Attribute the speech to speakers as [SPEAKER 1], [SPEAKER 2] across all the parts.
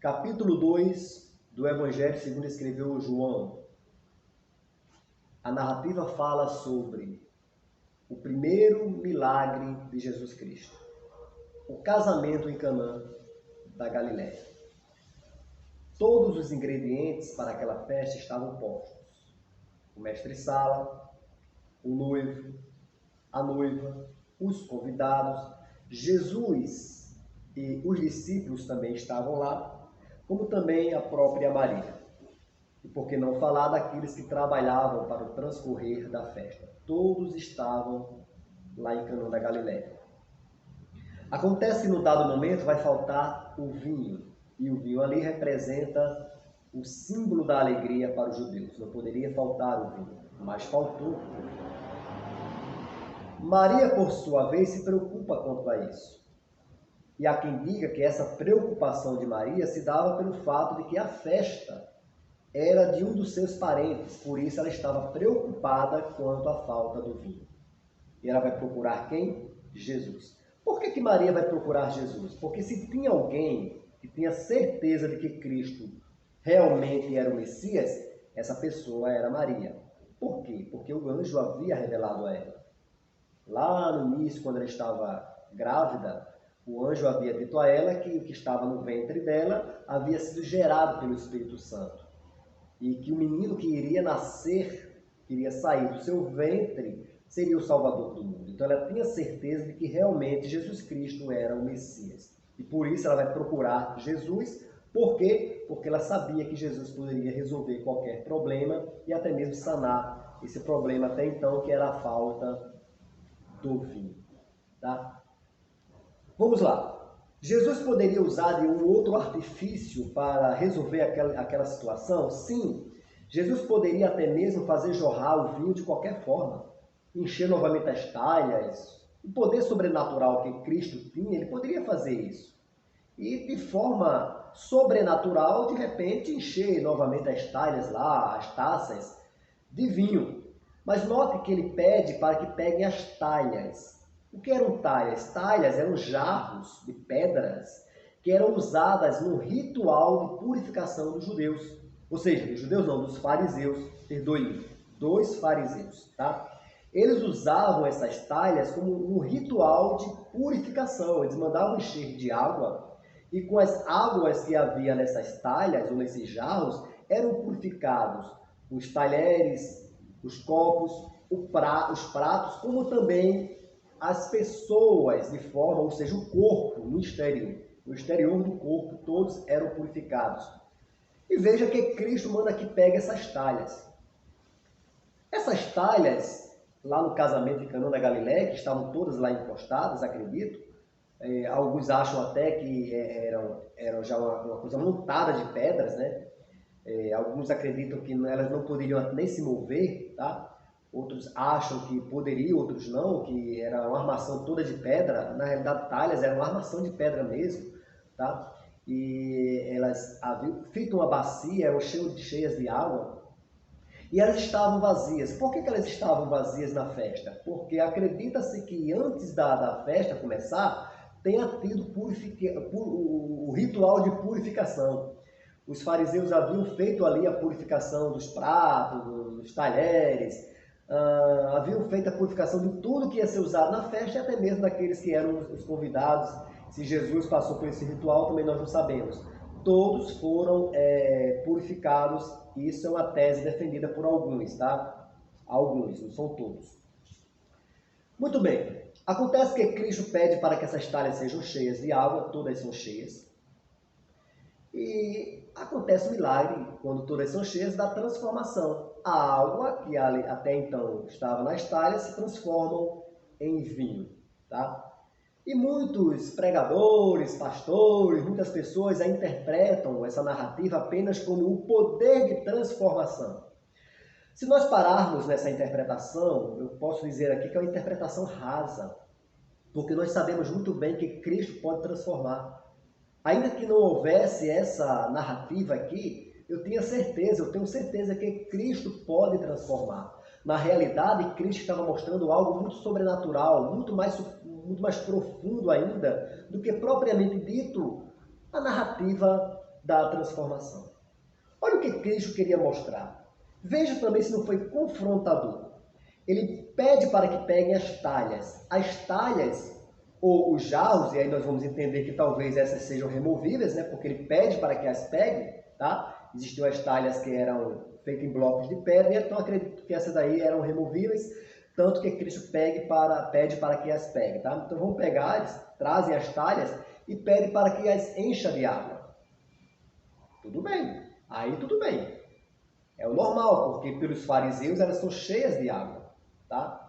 [SPEAKER 1] capítulo 2 do Evangelho segundo escreveu João. A narrativa fala sobre o primeiro milagre de Jesus Cristo, o casamento em Canaã da Galileia. Todos os ingredientes para aquela festa estavam postos. O mestre-sala, o noivo, a noiva, os convidados, Jesus e os discípulos também estavam lá, como também a própria Maria. E por que não falar daqueles que trabalhavam para o transcorrer da festa? Todos estavam lá em Canaã da Galileia. Acontece que no dado momento vai faltar o vinho, e o vinho ali representa o símbolo da alegria para os judeus. Não poderia faltar o vinho, mas faltou. Maria, por sua vez, se preocupa quanto a isso. E há quem diga que essa preocupação de Maria se dava pelo fato de que a festa era de um dos seus parentes, por isso ela estava preocupada quanto à falta do vinho. E ela vai procurar quem? Jesus. Por que Maria vai procurar Jesus? Porque se tinha alguém que tinha certeza de que Cristo realmente era o Messias, essa pessoa era Maria. Por quê? Porque o anjo havia revelado a ela. Lá no início, quando ela estava grávida, o anjo havia dito a ela que o que estava no ventre dela havia sido gerado pelo Espírito Santo. E que o menino que iria nascer, que iria sair do seu ventre, seria o Salvador do mundo. Então ela tinha certeza de que realmente Jesus Cristo era o Messias. E por isso ela vai procurar Jesus. Por quê? Porque ela sabia que Jesus poderia resolver qualquer problema e até mesmo sanar esse problema até então, que era a falta do vinho. Tá? Vamos lá. Jesus poderia usar de um outro artifício para resolver aquela situação? Sim. Jesus poderia até mesmo fazer jorrar o vinho de qualquer forma. Encher novamente as talhas. O poder sobrenatural que Cristo tinha, ele poderia fazer isso. E de forma sobrenatural, de repente, encher novamente as talhas lá, as taças de vinho. Mas note que ele pede para que peguem as talhas. O que eram talhas? Talhas eram jarros de pedras que eram usadas no ritual de purificação dos judeus. Ou seja, dos judeus não, dos fariseus. Perdoe, dos fariseus. Tá? Eles usavam essas talhas como um ritual de purificação. Eles mandavam encher de água e com as águas que havia nessas talhas ou nesses jarros eram purificados os talheres, os copos, os pratos, como também as pessoas de forma, ou seja, o corpo no exterior do corpo, todos eram purificados. E veja que Cristo manda que pegue essas talhas. Essas talhas, lá no casamento de Canaã da Galileia, que estavam todas lá encostadas, acredito, alguns acham até que eram já uma coisa montada de pedras, né? Alguns acreditam que elas não poderiam nem se mover, tá? Outros acham que poderiam, outros não, que era uma armação toda de pedra. Na realidade, talhas era uma armação de pedra mesmo, tá? E elas haviam feito uma bacia, eram cheias de água, e elas estavam vazias. Por que elas estavam vazias na festa? Porque acredita-se que antes da festa começar, tenha tido o ritual de purificação. Os fariseus haviam feito ali a purificação dos pratos, dos talheres, haviam feito a purificação de tudo que ia ser usado na festa e até mesmo daqueles que eram os convidados. Se Jesus passou por esse ritual, também nós não sabemos. Todos foram purificados, e isso é uma tese defendida por alguns, tá? Alguns, não são todos. Muito bem. Acontece que Cristo pede para que essas talhas sejam cheias de água, todas são cheias. E acontece o milagre, quando todas são cheias, da transformação. A água, que até então estava nas talhas, se transformam em vinho. Tá? E muitos pregadores, pastores, muitas pessoas a interpretam essa narrativa apenas como o poder de transformação. Se nós pararmos nessa interpretação, eu posso dizer aqui que é uma interpretação rasa, porque nós sabemos muito bem que Cristo pode transformar. Ainda que não houvesse essa narrativa aqui, eu tenho certeza que Cristo pode transformar. Na realidade, Cristo estava mostrando algo muito sobrenatural, muito mais profundo ainda do que propriamente dito a narrativa da transformação. Olha o que Cristo queria mostrar. Veja também se não foi confrontador. Ele pede para que peguem as talhas. As talhas, ou os jarros, e aí nós vamos entender que talvez essas sejam removíveis, né? Porque ele pede para que as peguem, tá? Existiam as talhas que eram feitas em blocos de pedra, então acredito que essas daí eram removíveis, tanto que Cristo pede para que as peguem, tá? Então vamos pegar, eles trazem as talhas e pedem para que as encha de água. Tudo bem, aí tudo bem. É o normal, porque pelos fariseus elas são cheias de água, tá?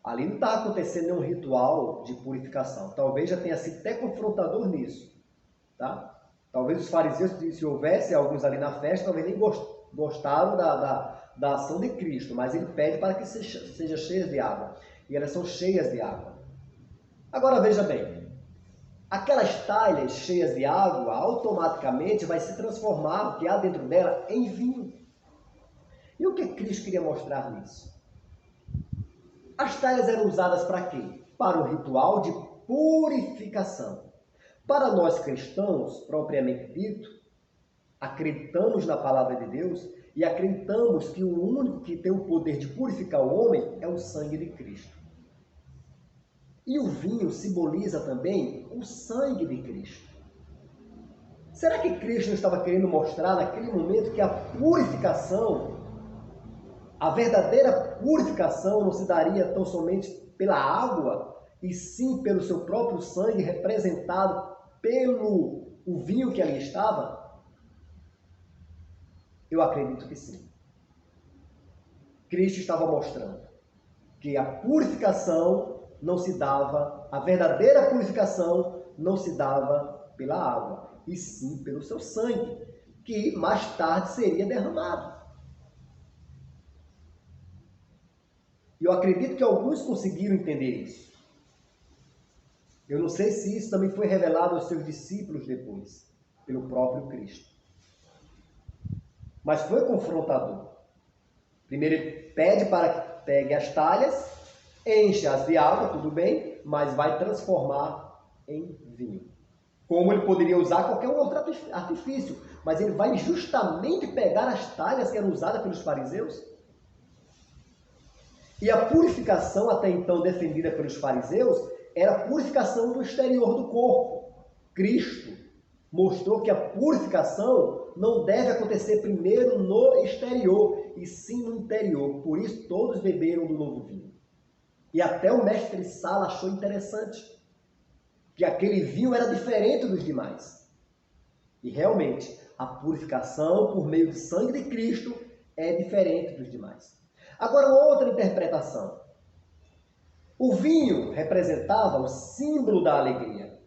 [SPEAKER 1] Ali não está acontecendo nenhum ritual de purificação. Talvez já tenha sido até confrontador nisso, tá? Talvez os fariseus, se houvesse alguns ali na festa, talvez nem gostaram da ação de Cristo, mas ele pede para que seja cheias de água. E elas são cheias de água. Agora veja bem, aquelas talhas cheias de água automaticamente vai se transformar o que há dentro dela em vinho. E o que Cristo queria mostrar nisso? As talhas eram usadas para quê? Para o ritual de purificação. Para nós cristãos, propriamente dito, acreditamos na palavra de Deus e acreditamos que o único que tem o poder de purificar o homem é o sangue de Cristo. E o vinho simboliza também o sangue de Cristo. Será que Cristo estava querendo mostrar naquele momento que a purificação, a verdadeira purificação não se daria tão somente pela água, e sim pelo seu próprio sangue representado pelo o vinho que ali estava? Eu acredito que sim. Cristo estava mostrando que a purificação não se dava, a verdadeira purificação não se dava pela água, e sim pelo seu sangue, que mais tarde seria derramado. E eu acredito que alguns conseguiram entender isso. Eu não sei se isso também foi revelado aos seus discípulos depois, pelo próprio Cristo. Mas foi confrontador. Primeiro ele pede para que pegue as talhas, enche-as de água, tudo bem, mas vai transformar em vinho. Como ele poderia usar qualquer outro artifício, mas ele vai justamente pegar as talhas que eram usadas pelos fariseus. E a purificação até então defendida pelos fariseus era a purificação do exterior do corpo. Cristo mostrou que a purificação não deve acontecer primeiro no exterior, e sim no interior. Por isso todos beberam do novo vinho. E até o mestre Sala achou interessante que aquele vinho era diferente dos demais. E realmente, a purificação por meio do sangue de Cristo é diferente dos demais. Agora, outra interpretação. O vinho representava o símbolo da alegria,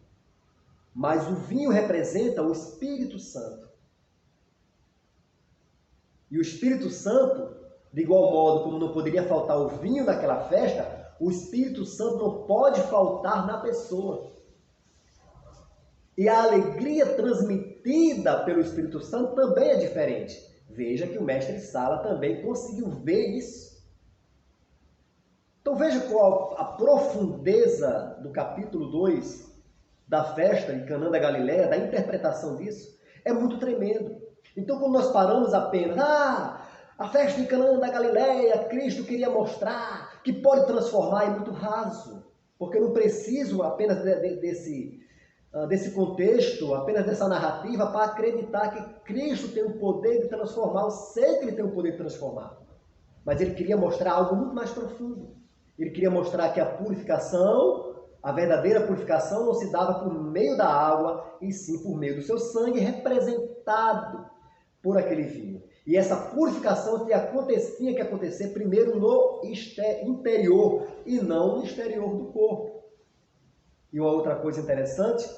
[SPEAKER 1] mas o vinho representa o Espírito Santo. E o Espírito Santo, de igual modo como não poderia faltar o vinho naquela festa, o Espírito Santo não pode faltar na pessoa. E a alegria transmitida pelo Espírito Santo também é diferente. Veja que o mestre Sala também conseguiu ver isso. Então veja qual a profundeza do capítulo 2 da festa em Caná da Galileia, da interpretação disso, é muito tremendo. Então quando nós paramos apenas, a festa em Caná da Galileia, Cristo queria mostrar que pode transformar, é muito raso. Porque eu não preciso apenas desse contexto, apenas dessa narrativa, para acreditar que Cristo tem o poder de transformar. Eu sei que ele tem o poder de transformar. Mas ele queria mostrar algo muito mais profundo. Ele queria mostrar que a purificação, a verdadeira purificação, não se dava por meio da água, e sim por meio do seu sangue, representado por aquele vinho. E essa purificação tinha que acontecer primeiro no interior e não no exterior do corpo. E uma outra coisa interessante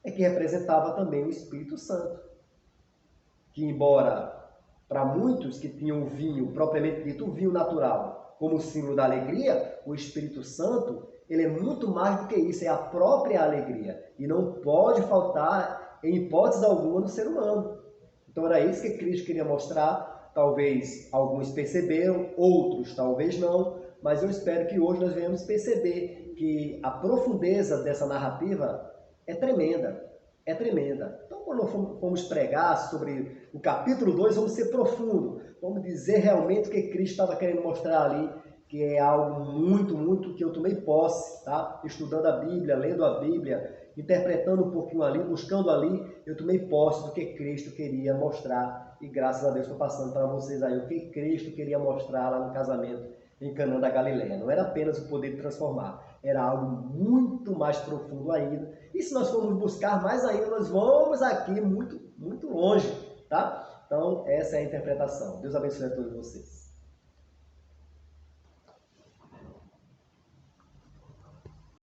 [SPEAKER 1] é que representava também o Espírito Santo, que embora para muitos que tinham o vinho, propriamente dito, o vinho natural, como símbolo da alegria, o Espírito Santo, ele é muito mais do que isso, é a própria alegria. E não pode faltar, em hipótese alguma, no ser humano. Então era isso que Cristo queria mostrar. Talvez alguns perceberam, outros talvez não, mas eu espero que hoje nós venhamos perceber que a profundeza dessa narrativa é tremenda. é tremenda. Então, quando formos pregar sobre o capítulo 2, vamos ser profundo. Vamos dizer realmente o que Cristo estava querendo mostrar ali, que é algo muito, muito que eu tomei posse, tá? Estudando a Bíblia, lendo a Bíblia, interpretando um pouquinho ali, buscando ali, eu tomei posse do que Cristo queria mostrar. E graças a Deus estou passando para vocês aí o que Cristo queria mostrar lá no casamento em Caná da Galileia. Não era apenas o poder de transformar, era algo muito mais profundo ainda. E se nós formos buscar mais ainda, nós vamos aqui muito, muito longe, tá? Então, essa é a interpretação. Deus abençoe a todos vocês.